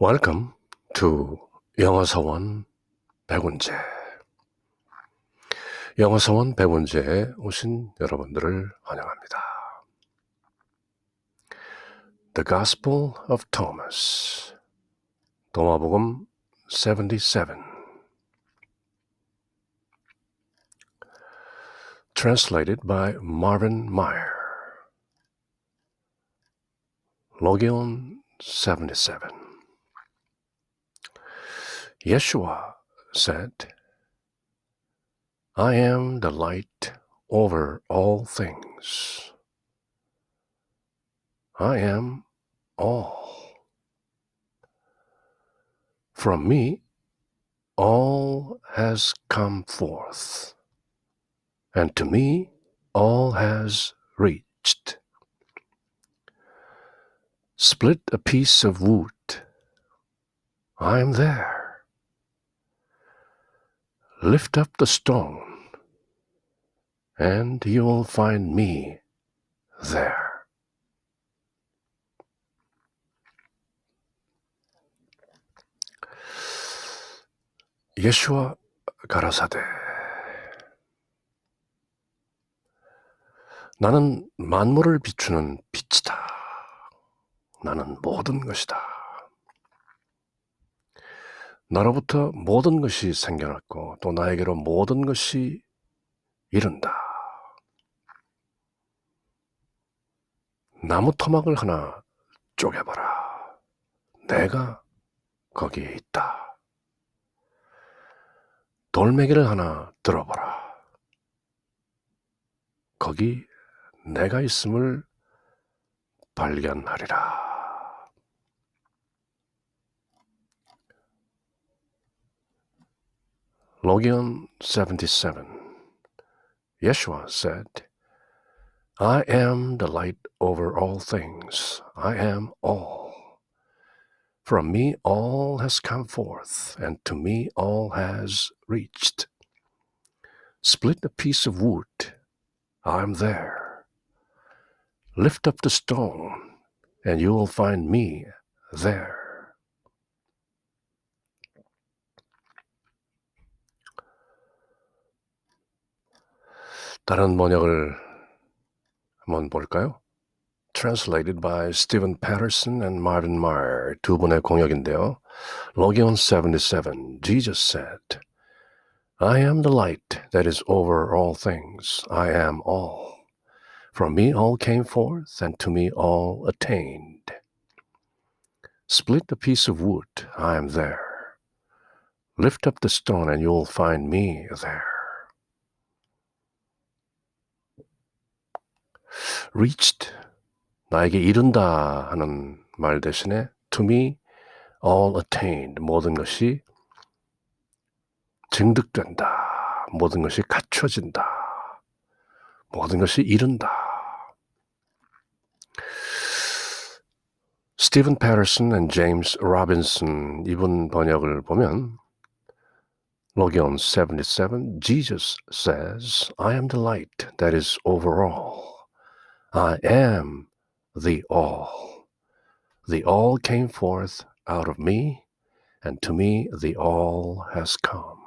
Welcome to 영어서원 백운재. 영어서원 백운재에 오신 여러분들을 환영합니다. The Gospel of Thomas, 도마복음 77, translated by Marvin Meyer. 로기온 77. Yeshua said, I am the light over all things. I am all. From me, all has come forth, and to me, all has reached. Split a piece of wood, I am there. Lift up the stone, and you will find me there. 예수와 가라사대, 나는 만물을 비추는 빛이다. 나는 모든 것이다. 나로부터 모든 것이 생겨났고 또 나에게로 모든 것이 이른다. 나무 토막을 하나 쪼개봐라. 내가 거기에 있다. 돌멩이를 하나 들어보라. 거기 내가 있음을 발견하리라. 로기온 77. Yeshua said, I am the light over all things. I am all. From me all has come forth, and to me all has reached. Split a piece of wood, I am there. Lift up the stone, and you will find me there. 다른 번역을 한번 볼까요? Translated by Stephen Patterson and Marvin Meyer. 두 분의 공역인데요. 로기온 77. Jesus said, I am the light that is over all things. I am all. From me all came forth, and to me all attained. Split a piece of wood, I am there. Lift up the stone, and you will find me there. Reached, 나에게 이른다 하는 말 대신에 to me all attained, 모든 것이 증득된다, 모든 것이 갖춰진다, 모든 것이 이른다. 스티븐 패터슨 and 제임스 로빈슨 이분 번역을 보면 로기온 77, Jesus says, I am the light that is over all. I am the all. The all came forth out of me, and to me the all has come.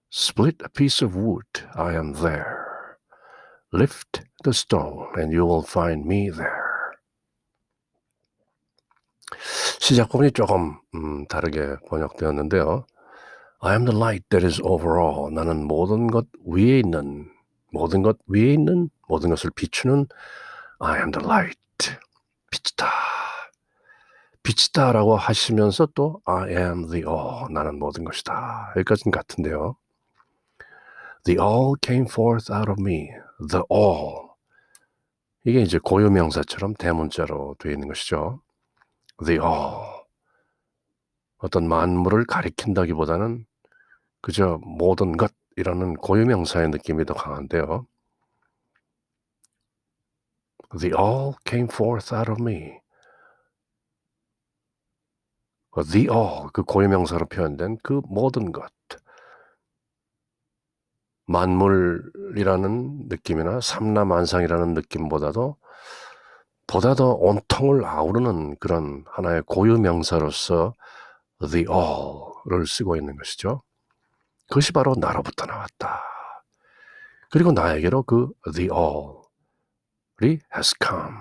Split a piece of wood, I am there. Lift the stone, and you will find me there. 시작 부분이 조금 다르게 번역되었는데요. I am the light that is over all. 나는 모든 것 위에 있는, 모든 것을 비추는 I am the light. 빛이다라고 하시면서 또 I am the all. 나는 모든 것이다. 여기까지는 같은데요. The all came forth out of me. The all. 이게 이제 고유명사처럼 대문자로 되어 있는 것이죠. The all. 어떤 만물을 가리킨다기보다는 그저 모든 것이라는 고유명사의 느낌이 더 강한데요. The all came forth out of me. The all, 그 고유명사로 표현된 그 모든 것. 만물이라는 느낌이나 삼라만상이라는 느낌보다도 보다 더 온통을 아우르는 그런 하나의 고유 명사로서 the all을 쓰고 있는 것이죠. 그것이 바로 나로부터 나왔다. 그리고 나에게로 그 the all이 has come,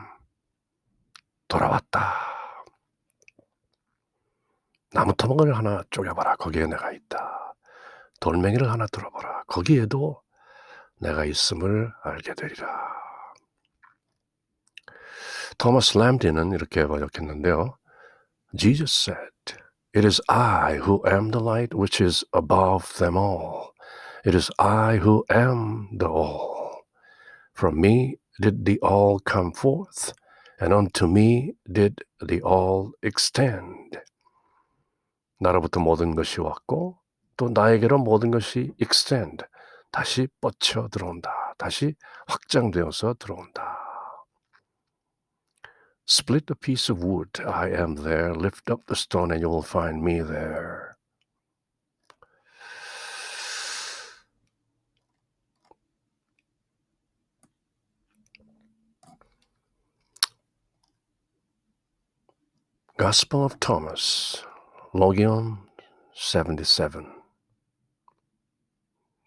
돌아왔다. 나무토막을 하나 쪼개봐라. 거기에 내가 있다. 돌멩이를 하나 들어보라. 거기에도 내가 있음을 알게 되리라. 토마스 램디는 이렇게 번역했는데요. Jesus said, It is I who am the light which is above them all. It is I who am the all. From me did the all come forth, and unto me did the all extend. 나로부터 모든 것이 왔고 또 나에게로 모든 것이 extend, 다시 뻗쳐 들어온다. 다시 확장되어서 들어온다. Split a piece of wood, I am there. Lift up the stone and you will find me there. Gospel of Thomas, Logion 77.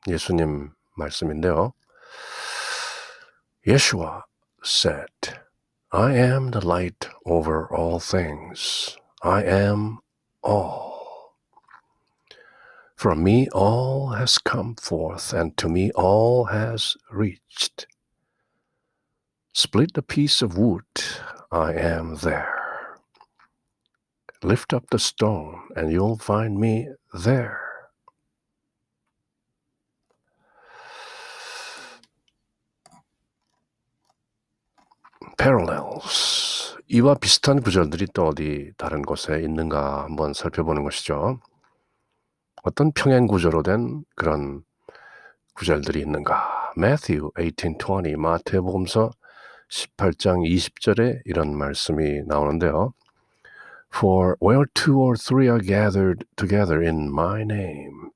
예수님 말씀인데요. Yeshua said, I am the light over all things. I am all. From me all has come forth, and to me all has reached. Split a piece of wood, I am there. Lift up the stone, and you'll find me there. Parallels. 이와 비슷한 구절들이 또 어디 다른 곳에 있는가 한번 살펴보는 것이죠. 어떤 평행 구조로 된 그런 구절들이 있는가. Matthew 18:20, 마태복음서 18장 20절에 이런 말씀이 나오는데요. For where two or three are gathered together in my name,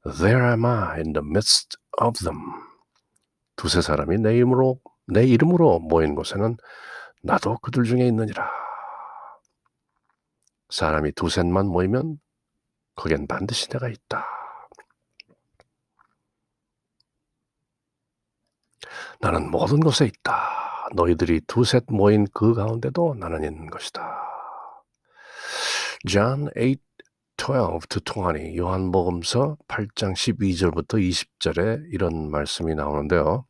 there am I in the midst of them. 두세 사람이 내 이름으로 모인 곳에는 나도 그들 중에 있느니라. 사람이 두셋만 모이면 거기엔 반드시 내가 있다. 나는 모든 곳에 있다. 너희들이 두셋 모인 그 가운데도 나는 있는 것이다. John 8:12-20, 요한복음서 8장 12절부터 20절에 이런 말씀이 나오는데요.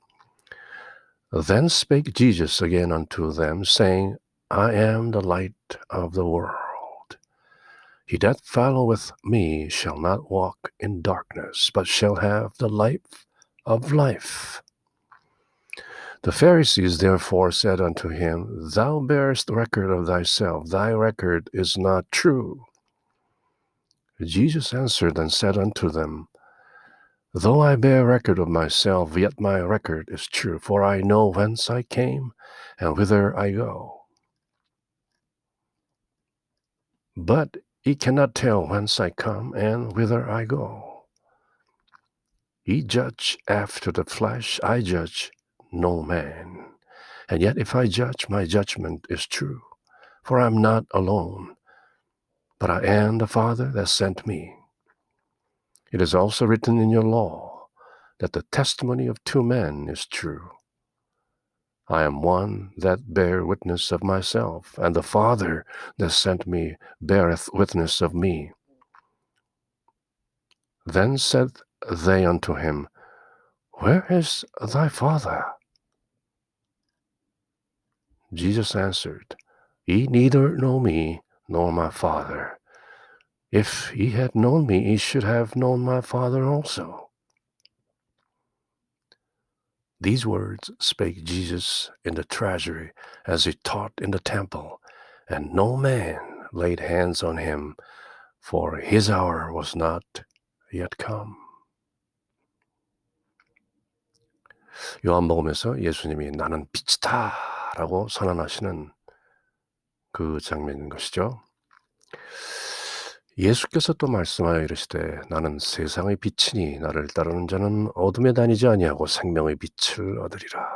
Then spake Jesus again unto them, saying, I am the light of the world. He that followeth me shall not walk in darkness, but shall have the light of life. The Pharisees therefore said unto him, Thou bearest record of thyself, thy record is not true. Jesus answered and said unto them, Though I bear record of myself, yet my record is true, for I know whence I came and whither I go. But ye cannot tell whence I come and whither I go. Ye judge after the flesh, I judge no man. And yet if I judge, my judgment is true, for I am not alone, but I am the Father that sent me. It is also written in your law that the testimony of two men is true. I am one that bear witness of myself, and the Father that sent me beareth witness of me. Then said they unto him, Where is thy Father? Jesus answered, Ye neither know me nor my Father. If ye had known me, ye should have known my Father also. These words spake Jesus in the treasury as he taught in the temple, and no man laid hands on him, for his hour was not yet come. 요한복음에서 예수님이 나는 빛이다 라고 선언하시는 그 장면인 것이죠. 예수께서 또 말씀하여 이르시되 나는 세상의 빛이니 나를 따르는 자는 어둠에 다니지 아니하고 생명의 빛을 얻으리라.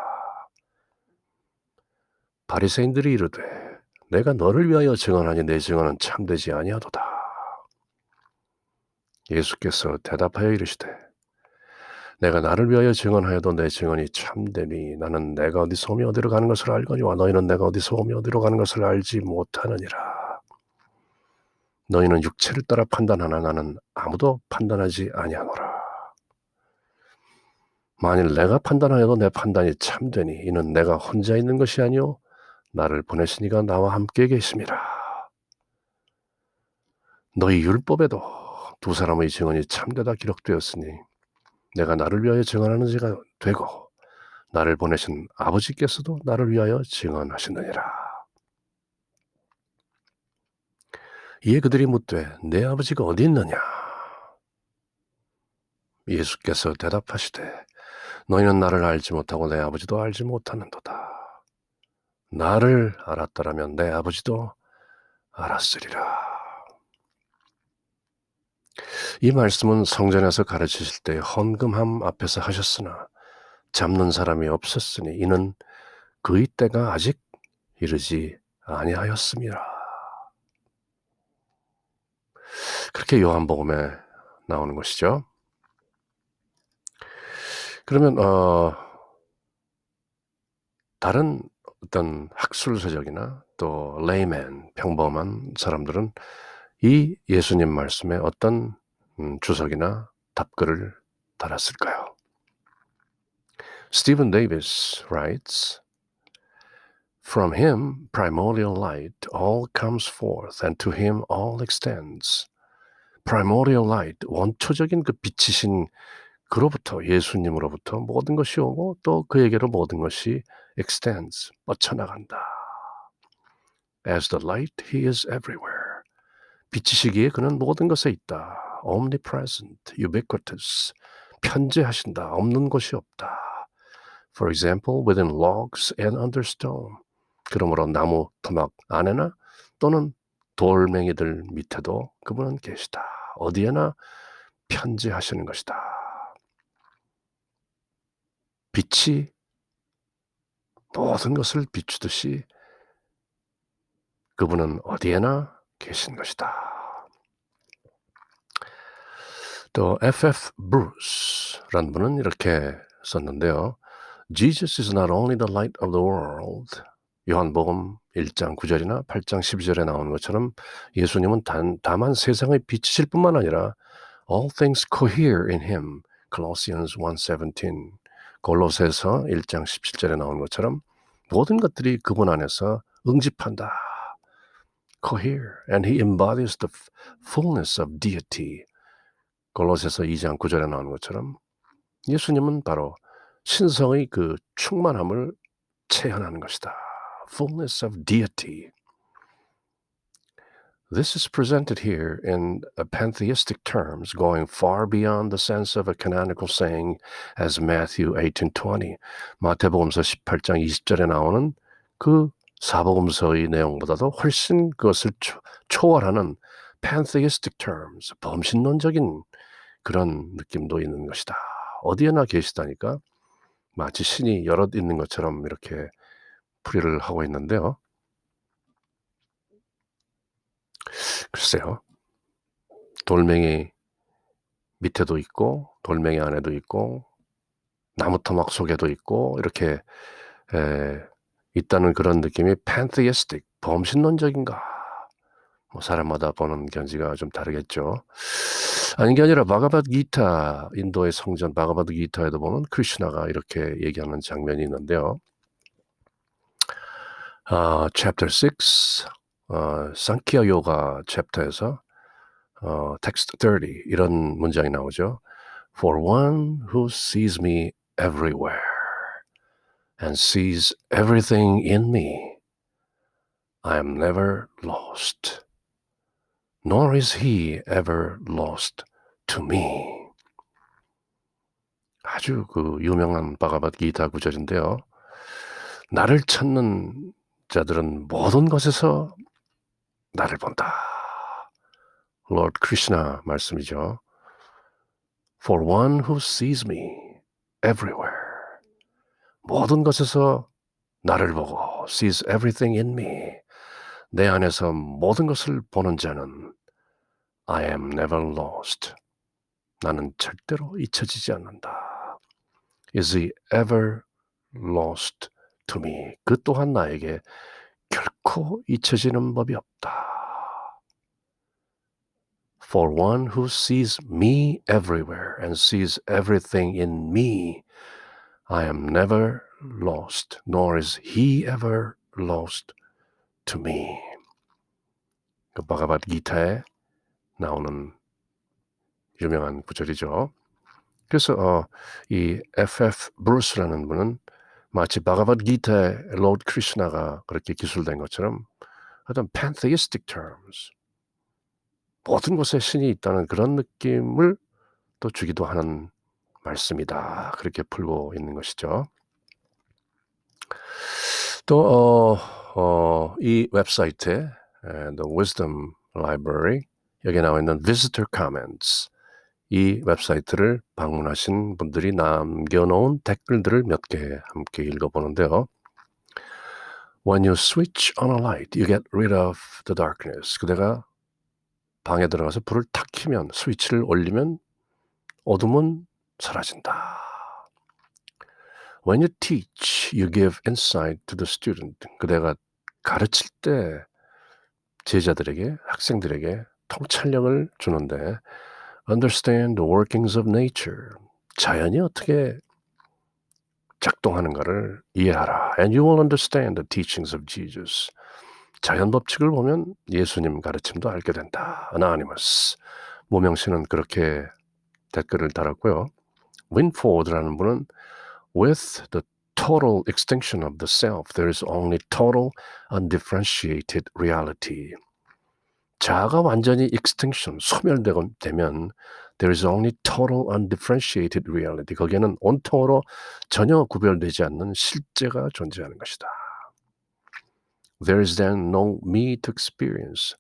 바리새인들이 이르되 내가 너를 위하여 증언하니 내 증언은 참되지 아니하도다. 예수께서 대답하여 이르시되 내가 나를 위하여 증언하여도 내 증언이 참되니 나는 내가 어디서 오며 어디로 가는 것을 알거니와 너희는 내가 어디서 오며 어디로 가는 것을 알지 못하느니라. 너희는 육체를 따라 판단하나 나는 아무도 판단하지 아니하노라. 만일 내가 판단하여도 내 판단이 참되니 이는 내가 혼자 있는 것이 아니요 나를 보내시니가 나와 함께 계심이라. 너희 율법에도 두 사람의 증언이 참되다 기록되었으니 내가 나를 위하여 증언하는 자가 되고 나를 보내신 아버지께서도 나를 위하여 증언하시느니라. 이에 그들이 묻되 내 아버지가 어디 있느냐? 예수께서 대답하시되 너희는 나를 알지 못하고 내 아버지도 알지 못하는도다. 나를 알았더라면 내 아버지도 알았으리라. 이 말씀은 성전에서 가르치실 때 헌금함 앞에서 하셨으나 잡는 사람이 없었으니 이는 그의 때가 아직 이르지 아니하였습니다. 그렇게 요한복음에 나오는 것이죠. 그러면 다른 어떤 학술서적이나 또 레이맨, 평범한 사람들은 이 예수님 말씀에 어떤 주석이나 답글을 달았을까요? Stephen Davis writes, From him primordial light all comes forth and to him all extends. primordial light, 원초적인 그 빛이신 그로부터 예수님으로부터 모든 것이 오고 또 그에게로 모든 것이 extends, 뻗쳐나간다. As the light, he is everywhere. 빛이시기에 그는 모든 것에 있다. Omnipresent, ubiquitous, 편재하신다. 없는 곳이 없다. For example, within logs and under stone. 그러므로 나무 토막 안에나 또는 돌멩이들 밑에도 그분은 계시다. 어디에나 편재하시는 것이다. 빛이 모든 것을 비추듯이 그분은 어디에나 계신 것이다. 또 F.F. Bruce라는 분은 이렇게 썼는데요. Jesus is not only the light of the world. 요한복음 1장 9절이나 8장 12절에 나오는 것처럼 예수님은 다만 세상의 빛이실 뿐만 아니라 all things cohere in him. Colossians 1:17. 골로새서 1장 17절에 나오는 것처럼 모든 것들이 그분 안에서 응집한다. cohere and he embodies the fullness of deity. 골로새서 2장 9절에 나오는 것처럼 예수님은 바로 신성의 그 충만함을 체현하는 것이다. Fullness of deity. This is presented here in pantheistic terms, going far beyond the sense of a canonical saying as Matthew 18:20. 마태복음서 18장 20절에 나오는 그 사복음서의 내용보다도 훨씬 그것을 초월하는 pantheistic terms, 범신론적인 그런 느낌도 있는 것이다. 어디에나 계시다니까 마치 신이 여럿 있는 것처럼 이렇게 풀이를 하고 있는데요. 글쎄요. 돌멩이 밑에도 있고 돌멩이 안에도 있고 나무 토막 속에도 있고 이렇게 있다는 그런 느낌이 pantheistic, 범신론적인가? 뭐 사람마다 보는 견지가 좀 다르겠죠. 아닌 게 아니라 바가바드기타, 인도의 성전 바가바드기타에도 보면 크리슈나가 이렇게 얘기하는 장면이 있는데요. Chapter 6, 상키아 요가 챕터에서 text 30 이런 문장이 나오죠. For one who sees me everywhere and sees everything in me, I am never lost, nor is he ever lost to me. 아주 그 유명한 바가바드기타 구절인데요. 나를 찾는 자들은 모든 것에서 나를 본다. Lord Krishna 말씀이죠. For one who sees me everywhere. 모든 것에서 나를 보고 sees everything in me. 내 안에서 모든 것을 보는 자는 I am never lost. 나는 절대로 잊혀지지 않는다. Is he ever lost to me? 그 또한 나에게 결코 잊혀지는 법이 없다. For one who sees me everywhere and sees everything in me, I am never lost, nor is he ever lost to me. 그 바가바드기타에 나오는 유명한 구절이죠. 그래서 이 F.F. 브루스라는 분은 마치 바가바드기타의 로드 크리슈나가 그렇게 기술된 것처럼 어떤 pantheistic terms, 모든 곳에 신이 있다는 그런 느낌을 또 주기도 하는 말씀이다. 그렇게 풀고 있는 것이죠. 또 이 웹사이트에 The Wisdom Library 여기에 나와 있는 Visitor Comments 이 웹사이트를 방문하신 분들이 남겨놓은 댓글들을 몇 개 함께 읽어보는데요. When you switch on a light, you get rid of the darkness. 그대가 방에 들어가서 불을 탁 켜면, 스위치를 올리면 어둠은 사라진다. When you teach, you give insight to the student. 그대가 가르칠 때 제자들에게, 학생들에게 통찰력을 주는데 understand the workings of nature. 자연이 어떻게 작동하는가를 이해하라. And you will understand the teachings of Jesus. 자연 법칙을 보면 예수님 가르침도 알게 된다. Anonymous. 모명씨는 그렇게 댓글을 달았고요. 윈포드라는 분은 With the total extinction of the self, there is only total undifferentiated reality. 자아가 완전히 extinction, 소멸되면 there is only total undifferentiated reality. 거기에는 온통으로 전혀 구별되지 않는 실제가 존재하는 것이다. There is then no me to experience.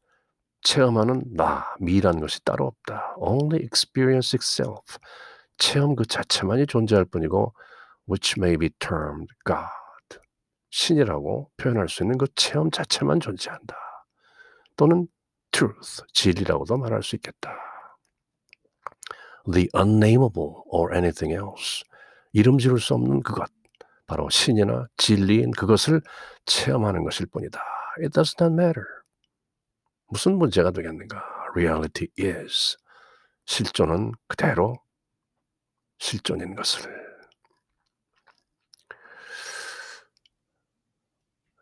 체험하는 나, me라는 것이 따로 없다. Only experience itself. 체험 그 자체만이 존재할 뿐이고 which may be termed God. 신이라고 표현할 수 있는 그 체험 자체만 존재한다. 또는 truth, 진리라고도 말할 수 있겠다. The unnameable or anything else. 이름 지을 수 없는 그것. 바로 신이나 진리인 그것을 체험하는 것일 뿐이다. It does not matter. 무슨 문제가 되겠는가? Reality is. 실존은 그대로 실존인 것을.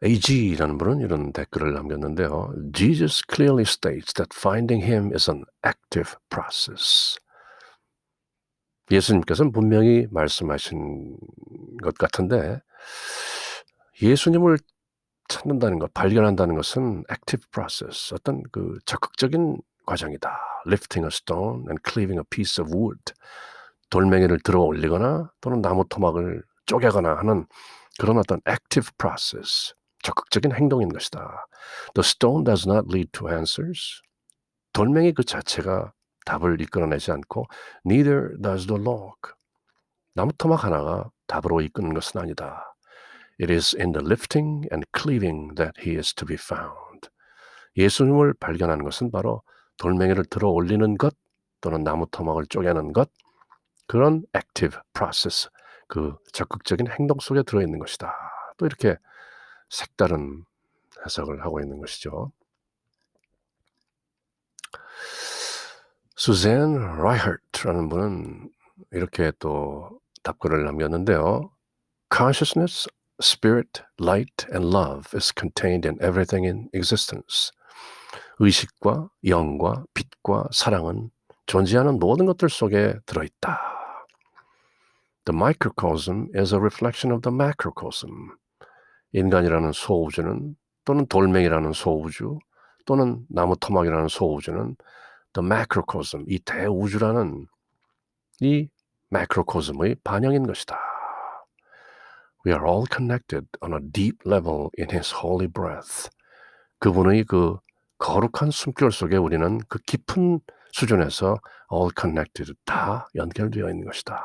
AG라는 분은 이런 댓글을 남겼는데요. Jesus clearly states that finding him is an active process. 예수님께서는 분명히 말씀하신 것 같은데 예수님을 찾는다는 것, 발견한다는 것은 active process, 어떤 그 적극적인 과정이다. Lifting a stone and cleaving a piece of wood. 돌멩이를 들어 올리거나 또는 나무 토막을 쪼개거나 하는 그런 어떤 active process, 적극적인 행동인 것이다. The stone does not lead to answers. 돌멩이 그 자체가 답을 이끌어내지 않고 neither does the log. 나무 토막 하나가 답으로 이끄는 것은 아니다. It is in the lifting and cleaving that he is to be found. 예수님을 발견하는 것은 바로 돌멩이를 들어 올리는 것 또는 나무 토막을 쪼개는 것, 그런 active process, 그 적극적인 행동 속에 들어있는 것이다. 또 이렇게 색다른 해석을 하고 있는 것이죠. 수잔 라이허트라는 분은 이렇게 또 답글을 남겼는데요. Consciousness, spirit, light, and love is contained in everything in existence. 의식과 영과 빛과 사랑은 존재하는 모든 것들 속에 들어있다. The microcosm is a reflection of the macrocosm. 인간이라는 소우주는 또는 돌멩이라는 소우주 또는 나무 토막이라는 소우주는 the macrocosm, 이 대우주라는 이 macrocosm의 반영인 것이다. We are all connected on a deep level in His holy breath. 그분의 그 거룩한 숨결 속에 우리는 그 깊은 수준에서 all connected, 다 연결되어 있는 것이다.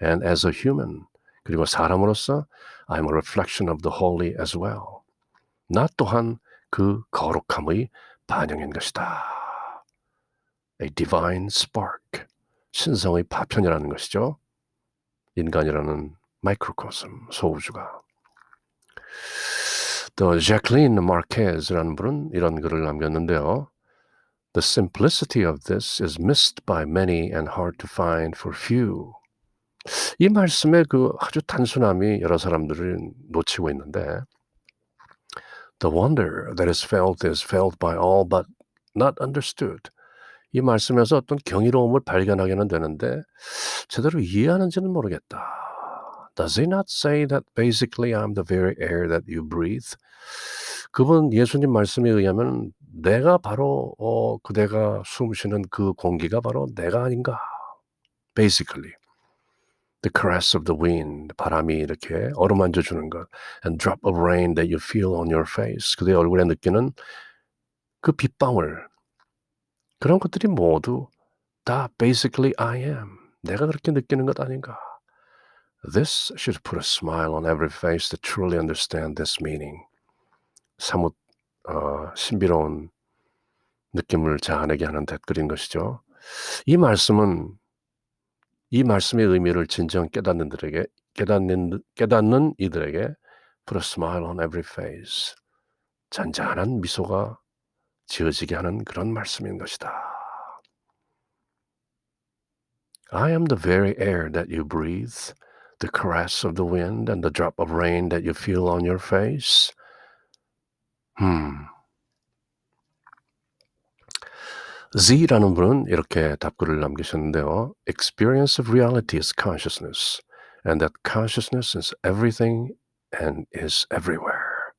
And as a human, 그리고 사람으로서 I'm a reflection of the holy as well. 나 또한 그 거룩함의 반영인 것이다. A divine spark. 신성의 파편이라는 것이죠. 인간이라는 마이크로코스մ, 소우주가. 또 Jacqueline Marquez라는 분은 이런 글을 남겼는데요. The simplicity of this is missed by many and hard to find for few. 이 말씀의 그 아주 단순함이 여러 사람들을 놓치고 있는데 The wonder that is felt by all but not understood. 이 말씀에서 어떤 경이로움을 발견하게는 되는데 제대로 이해하는지는 모르겠다. Does he not say that basically I'm the very air that you breathe? 그분 예수님 말씀에 의하면 내가 바로 그대가 숨쉬는 그 공기가 바로 내가 아닌가? Basically. The caress of the wind, 바람이 이렇게 어루만져 주는 것, and drop of rain that you feel on your face, 그대 얼굴에 느끼는 그 빗방울, 그런 것들이 모두 다 basically I am, 내가 그렇게 느끼는 것 아닌가. This should put a smile on every face that truly understand this meaning. 사뭇 신비로운 느낌을 자아내게 하는 댓글인 것이죠. 이 말씀은 이 말씀의 의미를 진정 깨닫는 이들에게 put a smile on every face. 잔잔한 미소가 지어지게 하는 그런 말씀인 것이다. I am the very air that you breathe, the caress of the wind and the drop of rain that you feel on your face. Z라는 분은 이렇게 답글을 남기셨는데요. Experience of reality is consciousness, and that consciousness is everything and is everywhere.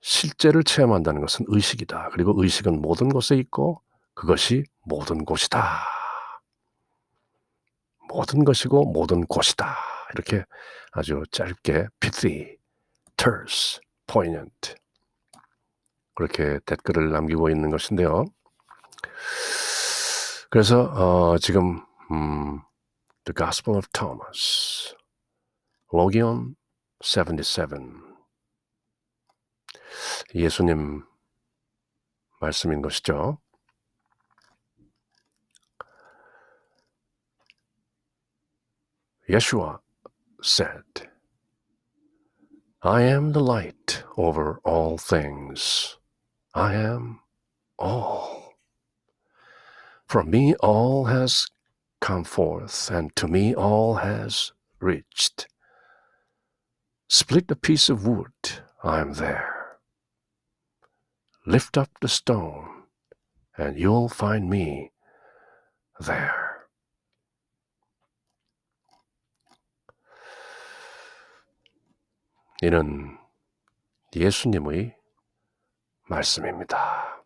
실제를 체험한다는 것은 의식이다. 그리고 의식은 모든 곳에 있고 그것이 모든 곳이다. 모든 것이고 모든 곳이다. 이렇게 아주 짧게 pithy, terse, poignant 그렇게 댓글을 남기고 있는 것인데요. 그래서 지금 The Gospel of Thomas, Logion 77 예수님 말씀인 것이죠. Yeshua said, I am the light over all things. I am all. From me all has come forth, and to me all has reached. Split a piece of wood, I am there. Lift up the stone, and you'll find me there. 이는 예수님의 말씀입니다.